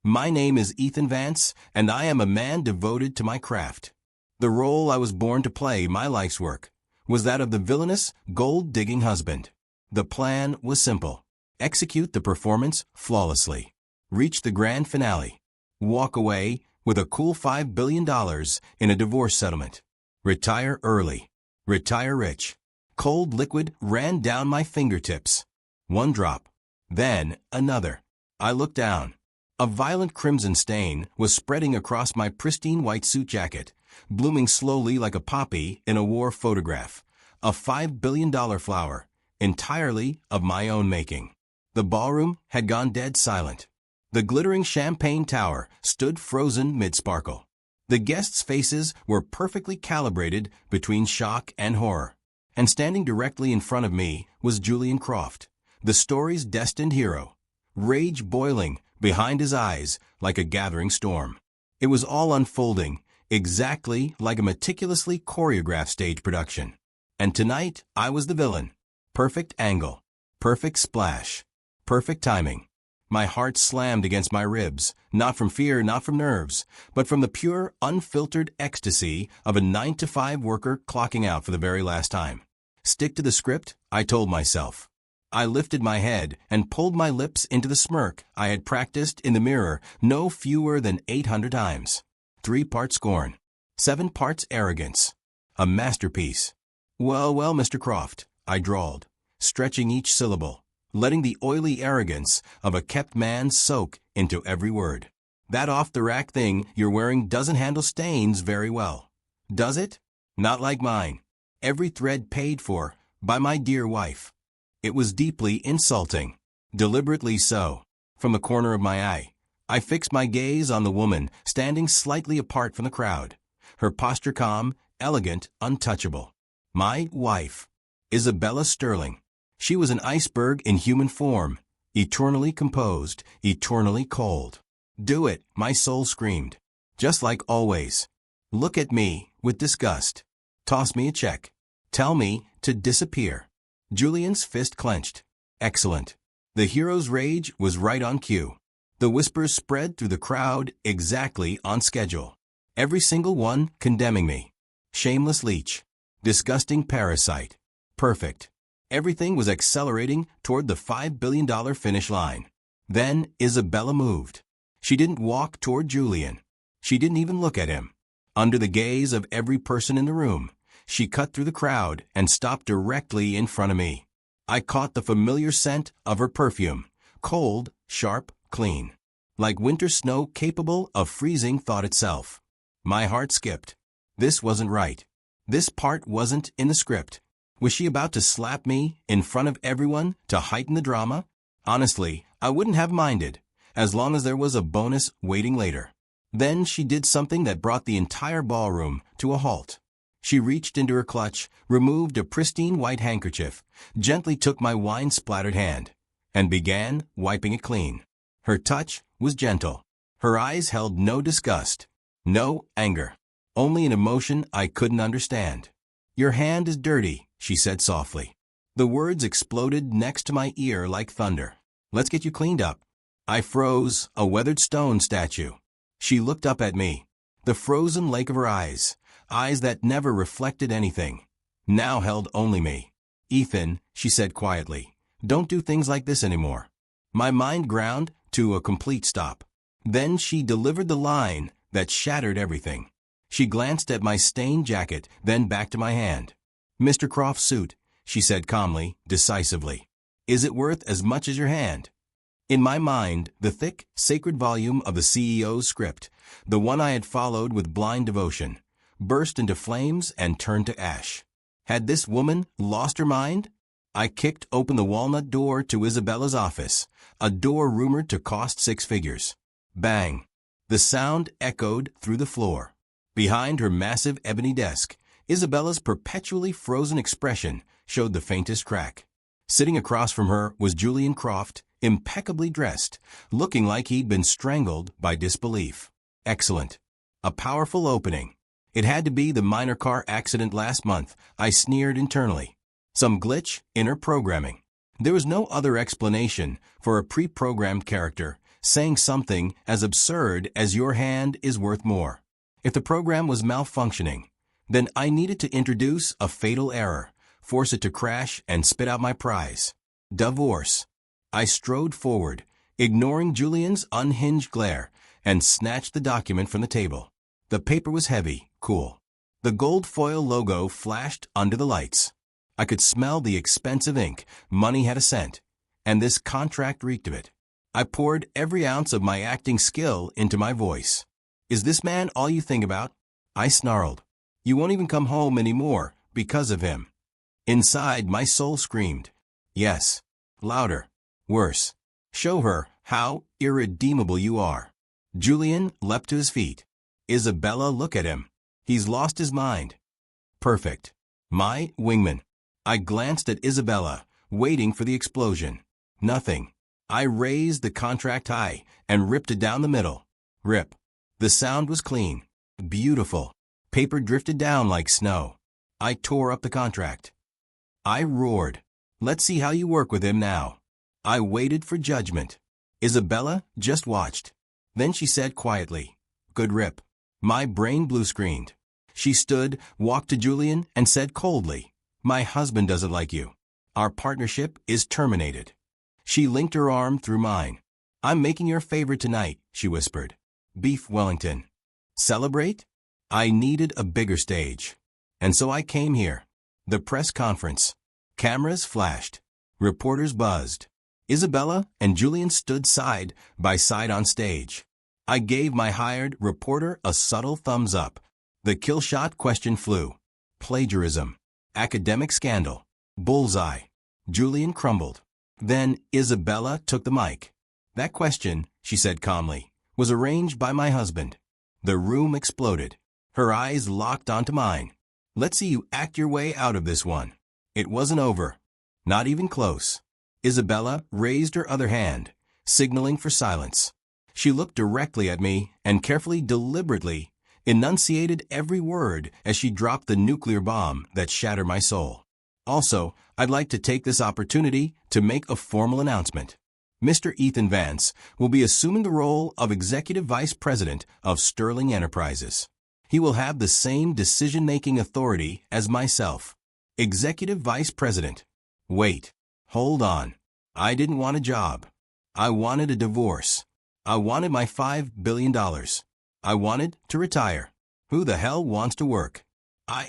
My name is Ethan Vance, and I am a man devoted to my craft. The role I was born to play, my life's work, was that of the villainous, gold-digging husband. The plan was simple. Execute the performance flawlessly. Reach the grand finale. Walk away with a cool $5 billion in a divorce settlement. Retire early. Retire rich. Cold liquid ran down my fingertips. One drop. Then another. I looked down. A violent crimson stain was spreading across my pristine white suit jacket, blooming slowly like a poppy in a war photograph. A $5 billion flower, entirely of my own making. The ballroom had gone dead silent. The glittering champagne tower stood frozen mid-sparkle. The guests' faces were perfectly calibrated between shock and horror. And standing directly in front of me was Julian Croft, the story's destined hero, rage boiling behind his eyes like a gathering storm. It was all unfolding, exactly like a meticulously choreographed stage production. And tonight, I was the villain. Perfect angle, perfect splash, perfect timing. My heart slammed against my ribs, not from fear, not from nerves, but from the pure, unfiltered ecstasy of a 9-to-5 worker clocking out for the very last time. Stick to the script, I told myself. I lifted my head and pulled my lips into the smirk I had practiced in the mirror no fewer than 800 times. 3 parts scorn, 7 parts arrogance. A masterpiece. Well, Mr. Croft, I drawled, stretching each syllable, letting the oily arrogance of a kept man soak into every word. That off-the-rack thing you're wearing doesn't handle stains very well. Does it? Not like mine. Every thread paid for by my dear wife. It was deeply insulting. Deliberately so. From the corner of my eye, I fixed my gaze on the woman standing slightly apart from the crowd. Her posture calm, elegant, untouchable. My wife. Isabella Sterling. She was an iceberg in human form, eternally composed, eternally cold. Do it, my soul screamed. Just like always. Look at me, with disgust. Toss me a check. Tell me to disappear. Julian's fist clenched. Excellent. The hero's rage was right on cue. The whispers spread through the crowd exactly on schedule. Every single one condemning me. Shameless leech. Disgusting parasite. Perfect. Everything was accelerating toward the $5 billion finish line. Then Isabella moved. She didn't walk toward Julian. She didn't even look at him. Under the gaze of every person in the room, she cut through the crowd and stopped directly in front of me. I caught the familiar scent of her perfume, cold, sharp, clean. Like winter snow capable of freezing thought itself. My heart skipped. This wasn't right. This part wasn't in the script. Was she about to slap me in front of everyone to heighten the drama? Honestly, I wouldn't have minded, as long as there was a bonus waiting later. Then she did something that brought the entire ballroom to a halt. She reached into her clutch, removed a pristine white handkerchief, gently took my wine-splattered hand, and began wiping it clean. Her touch was gentle. Her eyes held no disgust, no anger, only an emotion I couldn't understand. Your hand is dirty, she said softly. The words exploded next to my ear like thunder. Let's get you cleaned up. I froze, a weathered stone statue. She looked up at me. The frozen lake of her eyes that never reflected anything, now held only me. Ethan, she said quietly, don't do things like this anymore. My mind ground to a complete stop. Then she delivered the line that shattered everything. She glanced at my stained jacket, then back to my hand. Mr. Croft's suit, she said calmly, decisively. Is it worth as much as your hand? In my mind, the thick, sacred volume of the CEO's script, the one I had followed with blind devotion, burst into flames and turned to ash. Had this woman lost her mind? I kicked open the walnut door to Isabella's office, a door rumored to cost 6 figures. Bang! The sound echoed through the floor. Behind her massive ebony desk, Isabella's perpetually frozen expression showed the faintest crack. Sitting across from her was Julian Croft, impeccably dressed, looking like he'd been strangled by disbelief. Excellent. A powerful opening. It had to be the minor car accident last month, I sneered internally. Some glitch in her programming. There was no other explanation for a pre-programmed character saying something as absurd as your hand is worth more. If the program was malfunctioning, then I needed to introduce a fatal error, force it to crash and spit out my prize. Divorce. I strode forward, ignoring Julian's unhinged glare, and snatched the document from the table. The paper was heavy, cool. The gold foil logo flashed under the lights. I could smell the expensive ink. Money had a scent, and this contract reeked of it. I poured every ounce of my acting skill into my voice. Is this man all you think about? I snarled. You won't even come home anymore because of him. Inside, my soul screamed. Yes. Louder. Worse. Show her how irredeemable you are. Julian leapt to his feet. Isabella, look at him. He's lost his mind. Perfect. My wingman. I glanced at Isabella, waiting for the explosion. Nothing. I raised the contract high and ripped it down the middle. Rip. The sound was clean. Beautiful. Paper drifted down like snow. I tore up the contract. I roared. Let's see how you work with him now. I waited for judgment. Isabella just watched. Then she said quietly, Good rip. My brain blue-screened. She stood, walked to Julian, and said coldly, My husband doesn't like you. Our partnership is terminated. She linked her arm through mine. I'm making your favorite tonight, she whispered. Beef Wellington. Celebrate? I needed a bigger stage. And so I came here. The press conference. Cameras flashed. Reporters buzzed. Isabella and Julian stood side by side on stage. I gave my hired reporter a subtle thumbs up. The kill shot question flew. Plagiarism. Academic scandal. Bullseye. Julian crumbled. Then Isabella took the mic. That question, she said calmly, was arranged by my husband. The room exploded. Her eyes locked onto mine. Let's see you act your way out of this one. It wasn't over. Not even close. Isabella raised her other hand, signaling for silence. She looked directly at me and carefully, deliberately, enunciated every word as she dropped the nuclear bomb that shattered my soul. Also, I'd like to take this opportunity to make a formal announcement. Mr. Ethan Vance will be assuming the role of Executive Vice President of Sterling Enterprises. He will have the same decision-making authority as myself. Executive Vice President. Wait. Hold on. I didn't want a job. I wanted a divorce. I wanted my $5 billion. I wanted to retire. Who the hell wants to work?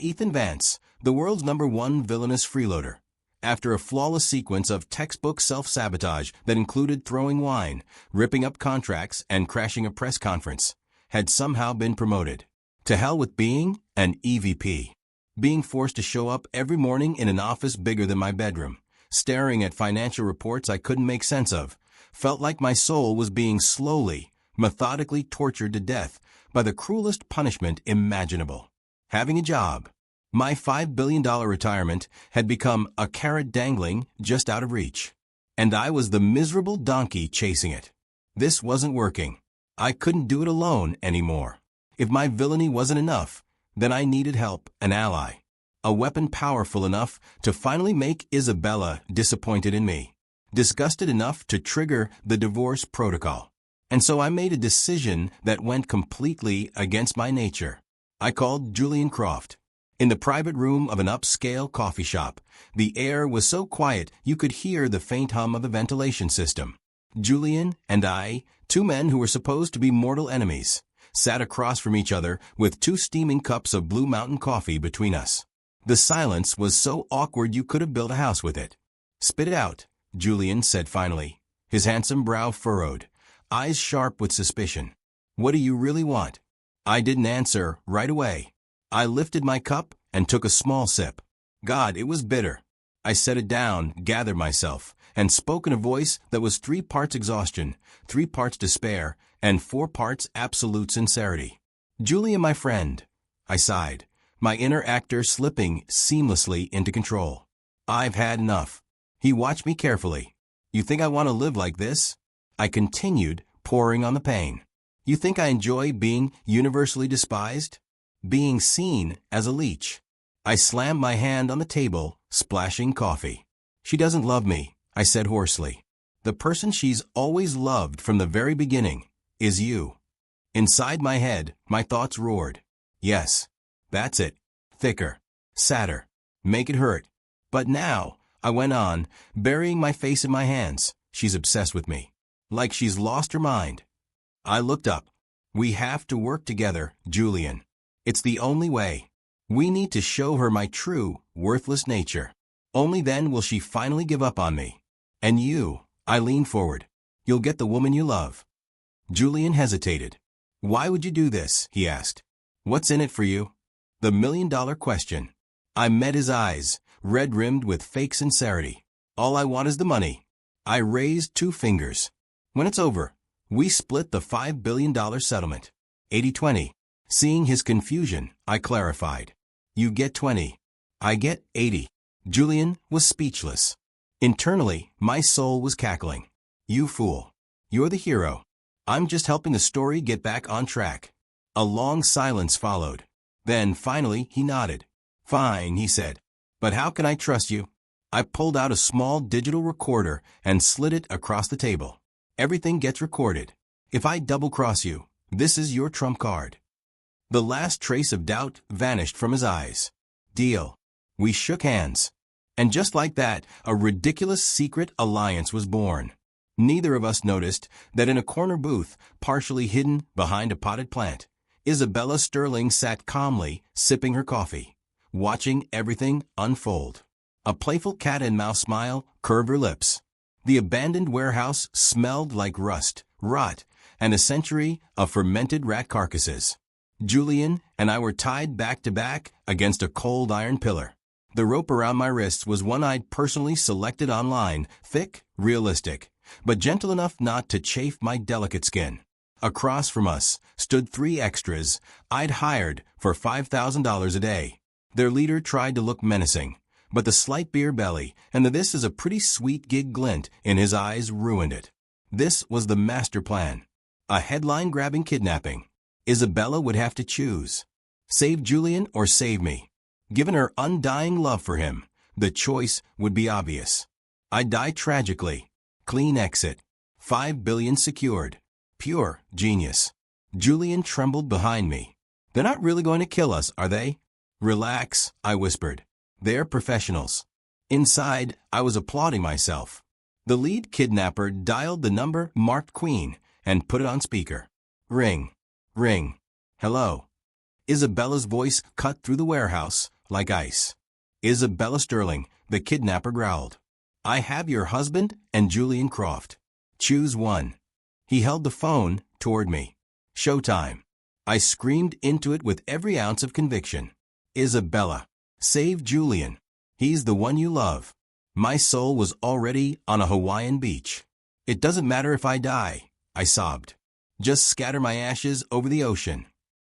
Ethan Vance, the world's #1 villainous freeloader. After a flawless sequence of textbook self-sabotage that included throwing wine, ripping up contracts, and crashing a press conference, had somehow been promoted. To hell with being an EVP. Being forced to show up every morning in an office bigger than my bedroom, staring at financial reports I couldn't make sense of, felt like my soul was being slowly, methodically tortured to death by the cruelest punishment imaginable. Having a job. My $5 billion retirement had become a carrot dangling just out of reach. And I was the miserable donkey chasing it. This wasn't working. I couldn't do it alone anymore. If my villainy wasn't enough, then I needed help, an ally. A weapon powerful enough to finally make Isabella disappointed in me. Disgusted enough to trigger the divorce protocol. And so I made a decision that went completely against my nature. I called Julian Croft. In the private room of an upscale coffee shop, the air was so quiet you could hear the faint hum of the ventilation system. Julian and I, two men who were supposed to be mortal enemies, sat across from each other with 2 steaming cups of Blue Mountain coffee between us. The silence was so awkward you could have built a house with it. Spit it out, Julian said finally, his handsome brow furrowed, eyes sharp with suspicion. What do you really want? I didn't answer right away. I lifted my cup and took a small sip. God, it was bitter. I set it down, gathered myself, and spoke in a voice that was 3 parts exhaustion, 3 parts despair, and 4 parts absolute sincerity. Julian, my friend, I sighed, my inner actor slipping seamlessly into control. I've had enough. He watched me carefully. You think I want to live like this? I continued, pouring on the pain. You think I enjoy being universally despised? Being seen as a leech. I slammed my hand on the table, splashing coffee. She doesn't love me, I said hoarsely. The person she's always loved from the very beginning is you. Inside my head, my thoughts roared. Yes, that's it. Thicker. Sadder. Make it hurt. But now, I went on, burying my face in my hands, she's obsessed with me. Like she's lost her mind. I looked up. We have to work together, Julian. It's the only way. We need to show her my true, worthless nature. Only then will she finally give up on me. And you, I leaned forward. You'll get the woman you love. Julian hesitated. Why would you do this? He asked. What's in it for you? The million-dollar question. I met his eyes, red-rimmed with fake sincerity. All I want is the money. I raised 2 fingers. When it's over, we split the $5 billion settlement. 80-20. Seeing his confusion, I clarified. You get 20. I get 80. Julian was speechless. Internally, my soul was cackling. You fool. You're the hero. I'm just helping the story get back on track. A long silence followed. Then, finally, he nodded. Fine, he said. But how can I trust you? I pulled out a small digital recorder and slid it across the table. Everything gets recorded. If I double-cross you, this is your trump card. The last trace of doubt vanished from his eyes. Deal. We shook hands. And just like that, a ridiculous secret alliance was born. Neither of us noticed that in a corner booth, partially hidden behind a potted plant, Isabella Sterling sat calmly, sipping her coffee, watching everything unfold. A playful cat-and-mouse smile curved her lips. The abandoned warehouse smelled like rust, rot, and a century of fermented rat carcasses. Julian and I were tied back to back against a cold iron pillar. The rope around my wrists was one I'd personally selected online, thick, realistic, but gentle enough not to chafe my delicate skin. Across from us stood 3 extras I'd hired for $5,000 a day. Their leader tried to look menacing, but the slight beer belly and the "this is a pretty sweet gig" glint in his eyes ruined it. This was the master plan. A headline-grabbing kidnapping. Isabella would have to choose. Save Julian or save me. Given her undying love for him, the choice would be obvious. I'd die tragically. Clean exit. $5 billion secured. Pure genius. Julian trembled behind me. They're not really going to kill us, are they? Relax, I whispered. They're professionals. Inside, I was applauding myself. The lead kidnapper dialed the number marked Queen and put it on speaker. Ring. Ring. Hello. Isabella's voice cut through the warehouse like ice. Isabella Sterling, the kidnapper growled. I have your husband and Julian Croft. Choose one. He held the phone toward me. Showtime. I screamed into it with every ounce of conviction. Isabella, save Julian. He's the one you love. My soul was already on a Hawaiian beach. It doesn't matter if I die, I sobbed. Just scatter my ashes over the ocean.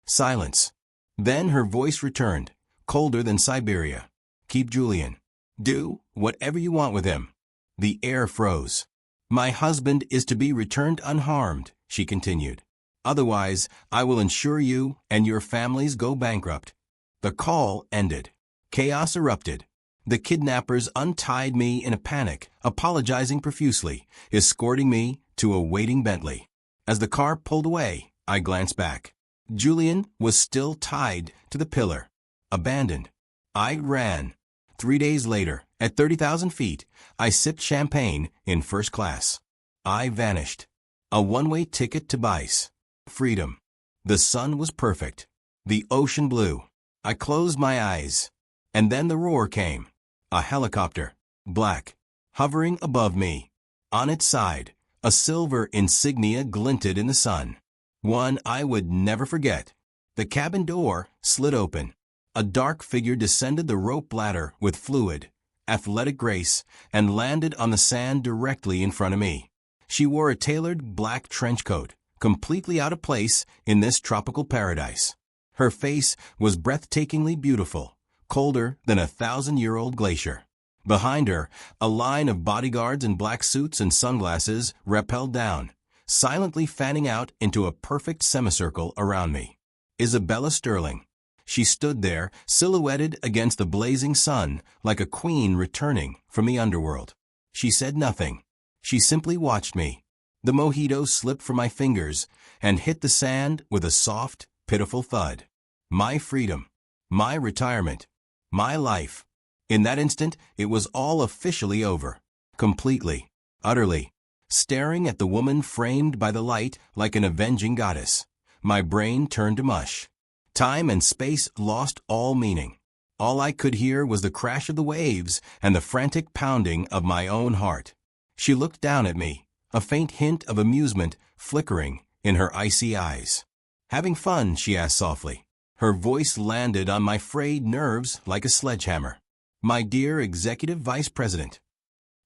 Silence. Then her voice returned, colder than Siberia. Keep Julian. Do whatever you want with him. The air froze. My husband is to be returned unharmed, she continued. Otherwise, I will ensure you and your families go bankrupt. The call ended. Chaos erupted. The kidnappers untied me in a panic, apologizing profusely, escorting me to a waiting Bentley. As the car pulled away, I glanced back. Julian was still tied to the pillar, abandoned. I ran. 3 days later, at 30,000 feet, I sipped champagne in first class. I vanished. A one-way ticket to Bice. Freedom. The sun was perfect. The ocean blue. I closed my eyes. And then the roar came. A helicopter, black, hovering above me. On its side, a silver insignia glinted in the sun. One I would never forget. The cabin door slid open. A dark figure descended the rope ladder with fluid, athletic grace and landed on the sand directly in front of me. She wore a tailored black trench coat, completely out of place in this tropical paradise. Her face was breathtakingly beautiful, colder than a 1,000-year-old glacier. Behind her, a line of bodyguards in black suits and sunglasses rappelled down, silently fanning out into a perfect semicircle around me. Isabella Sterling. She stood there, silhouetted against the blazing sun, like a queen returning from the underworld. She said nothing. She simply watched me. The mojito slipped from my fingers and hit the sand with a soft, pitiful thud. My freedom. My retirement. My life. In that instant, it was all officially over. Completely. Utterly. Staring at the woman framed by the light like an avenging goddess, my brain turned to mush. Time and space lost all meaning. All I could hear was the crash of the waves and the frantic pounding of my own heart. She looked down at me, a faint hint of amusement flickering in her icy eyes. "Having fun?" she asked softly. Her voice landed on my frayed nerves like a sledgehammer. "My dear Executive Vice President."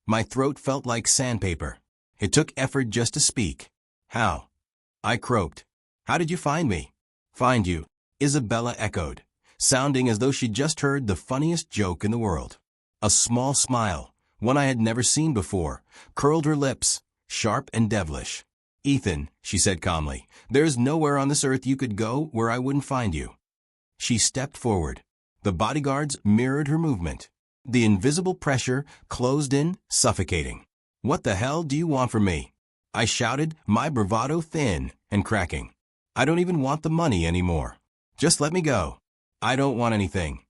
My throat felt like sandpaper. It took effort just to speak. "How?" I croaked. "How did you find me?" "Find you?" Isabella echoed, sounding as though she'd just heard the funniest joke in the world. A small smile, one I had never seen before, curled her lips, sharp and devilish. "Ethan," she said calmly, "there's nowhere on this earth you could go where I wouldn't find you." She stepped forward. The bodyguards mirrored her movement. The invisible pressure closed in, suffocating. "What the hell do you want from me?" I shouted, my bravado thin and cracking. "I don't even want the money anymore. Just let me go." "I don't want anything."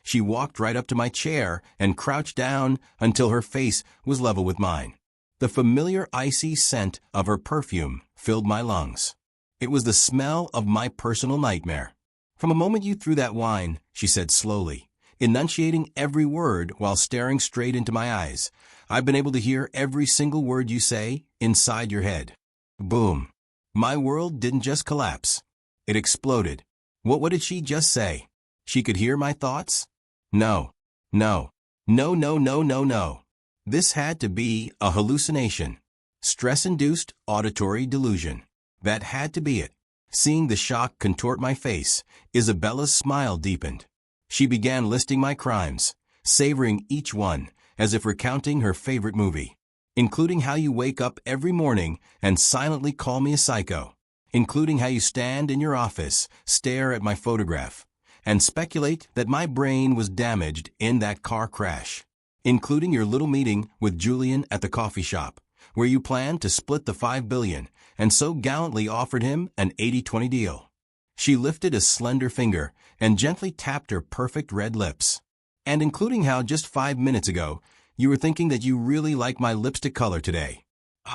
She walked right up to my chair and crouched down until her face was level with mine. The familiar icy scent of her perfume filled my lungs. It was the smell of my personal nightmare. "From the moment you threw that wine," she said slowly, enunciating every word while staring straight into my eyes, "I've been able to hear every single word you say inside your head." Boom. My world didn't just collapse. It exploded. What did she just say? She could hear my thoughts? No. No. No, no, no, no, no. This had to be a hallucination. Stress-induced auditory delusion. That had to be it. Seeing the shock contort my face, Isabella's smile deepened. She began listing my crimes, savoring each one as if recounting her favorite movie, including how you wake up every morning and silently call me a psycho, including how you stand in your office, stare at my photograph, and speculate that my brain was damaged in that car crash, including your little meeting with Julian at the coffee shop, where you planned to split the $5 billion and so gallantly offered him an 80-20 deal. She lifted a slender finger and gently tapped her perfect red lips. And including how just 5 minutes ago, you were thinking that you really like my lipstick color today.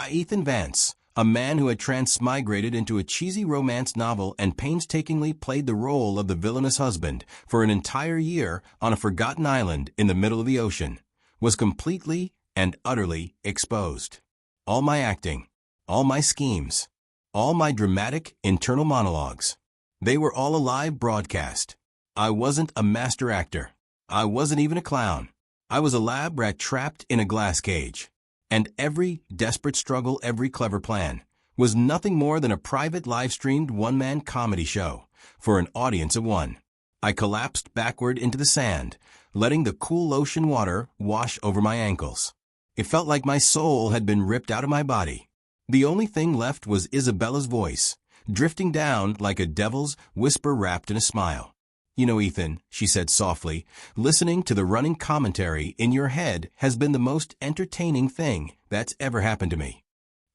Ethan Vance, a man who had transmigrated into a cheesy romance novel and painstakingly played the role of the villainous husband for an entire year on a forgotten island in the middle of the ocean, was completely and utterly exposed. All my acting, all my schemes, all my dramatic internal monologues, they were all a live broadcast. I wasn't a master actor. I wasn't even a clown. I was a lab rat trapped in a glass cage. And every desperate struggle, every clever plan, was nothing more than a private live-streamed one-man comedy show for an audience of one. I collapsed backward into the sand, letting the cool ocean water wash over my ankles. It felt like my soul had been ripped out of my body. The only thing left was Isabella's voice, drifting down like a devil's whisper wrapped in a smile. "You know, Ethan," she said softly, "listening to the running commentary in your head has been the most entertaining thing that's ever happened to me."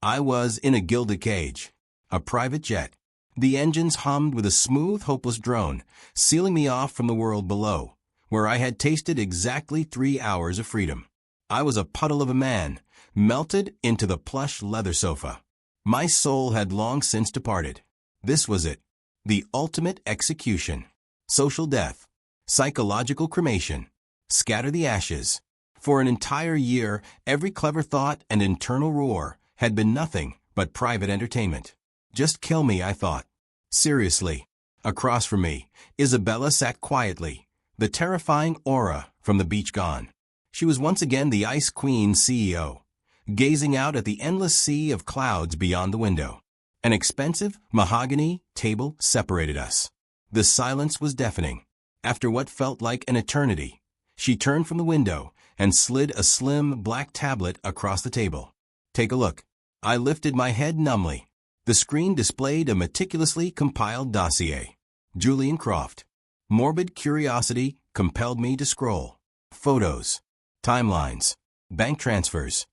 I was in a gilded cage, a private jet. The engines hummed with a smooth, hopeless drone, sealing me off from the world below, where I had tasted exactly 3 hours of freedom. I was a puddle of a man, melted into the plush leather sofa. My soul had long since departed. This was it, the ultimate execution. Social death, psychological cremation, scatter the ashes. For an entire year, every clever thought and internal roar had been nothing but private entertainment. Just kill me, I thought. Seriously. Across from me, Isabella sat quietly, the terrifying aura from the beach gone. She was once again the Ice Queen CEO, gazing out at the endless sea of clouds beyond the window. An expensive mahogany table separated us. The silence was deafening. After what felt like an eternity, she turned from the window and slid a slim black tablet across the table. "Take a look." I lifted my head numbly. The screen displayed a meticulously compiled dossier. Julian Croft. Morbid curiosity compelled me to scroll. Photos, timelines, bank transfers,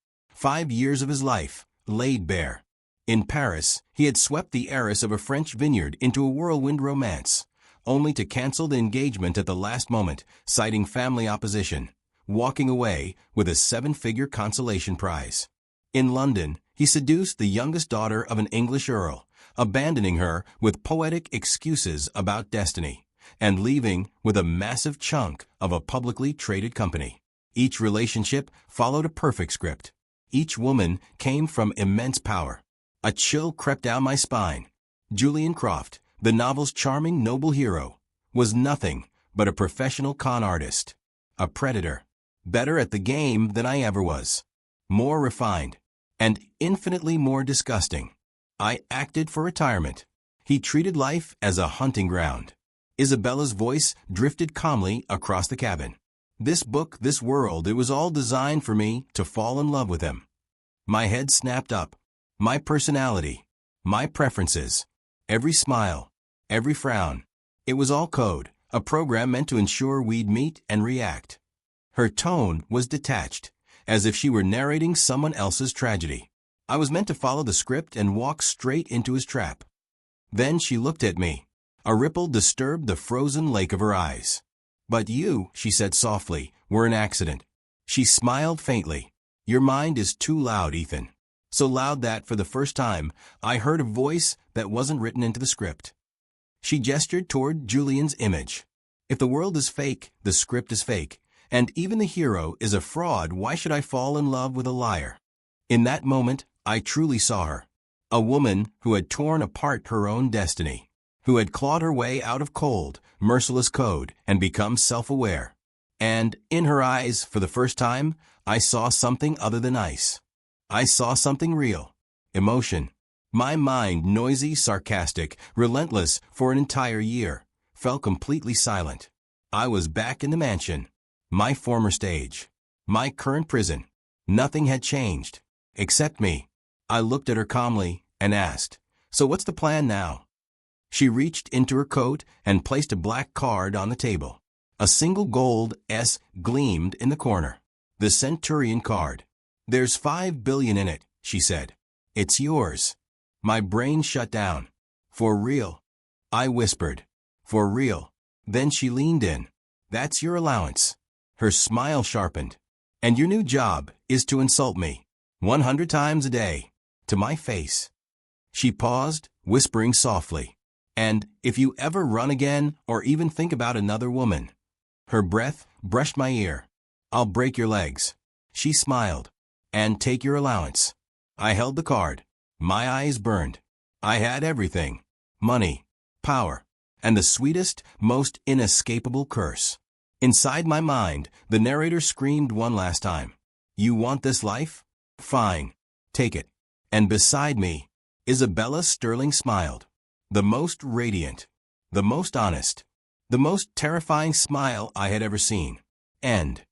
5 years of his life, laid bare. In Paris, he had swept the heiress of a French vineyard into a whirlwind romance, only to cancel the engagement at the last moment, citing family opposition, walking away with a 7-figure consolation prize. In London, he seduced the youngest daughter of an English earl, abandoning her with poetic excuses about destiny, and leaving with a massive chunk of a publicly traded company. Each relationship followed a perfect script. Each woman came from immense power. A chill crept down my spine. Julian Croft, the novel's charming noble hero, was nothing but a professional con artist. A predator. Better at the game than I ever was. More refined. And infinitely more disgusting. I acted for retirement. He treated life as a hunting ground. Isabella's voice drifted calmly across the cabin. This book, this world, it was all designed for me to fall in love with him. My head snapped up. My personality. My preferences. Every smile. Every frown. It was all code, a program meant to ensure we'd meet and react. Her tone was detached, as if she were narrating someone else's tragedy. I was meant to follow the script and walk straight into his trap. Then she looked at me. A ripple disturbed the frozen lake of her eyes. "But you," she said softly, "were an accident." She smiled faintly. "Your mind is too loud, Ethan." So loud that, for the first time, I heard a voice that wasn't written into the script. She gestured toward Julian's image. "If the world is fake, the script is fake. And even the hero is a fraud. Why should I fall in love with a liar?" In that moment, I truly saw her. A woman who had torn apart her own destiny, who had clawed her way out of cold, merciless code and become self-aware. And in her eyes, for the first time, I saw something other than ice. I saw something real. Emotion. My mind, noisy, sarcastic, relentless for an entire year, fell completely silent. I was back in the mansion. My former stage. My current prison. Nothing had changed. Except me. I looked at her calmly and asked, "So what's the plan now?" She reached into her coat and placed a black card on the table. A single gold S gleamed in the corner. The Centurion card. "There's 5 billion in it," she said. "It's yours." My brain shut down. "For real?" I whispered. "For real." Then she leaned in. "That's your allowance." Her smile sharpened. "And your new job is to insult me 100 times a day, to my face." She paused, whispering softly, "And if you ever run again or even think about another woman." Her breath brushed my ear. "I'll break your legs." She smiled. "And take your allowance." I held the card. My eyes burned. I had everything. Money, power, and the sweetest, most inescapable curse. Inside my mind, the narrator screamed one last time. "You want this life? Fine. Take it." And beside me, Isabella Sterling smiled. The most radiant, the most honest, the most terrifying smile I had ever seen. End.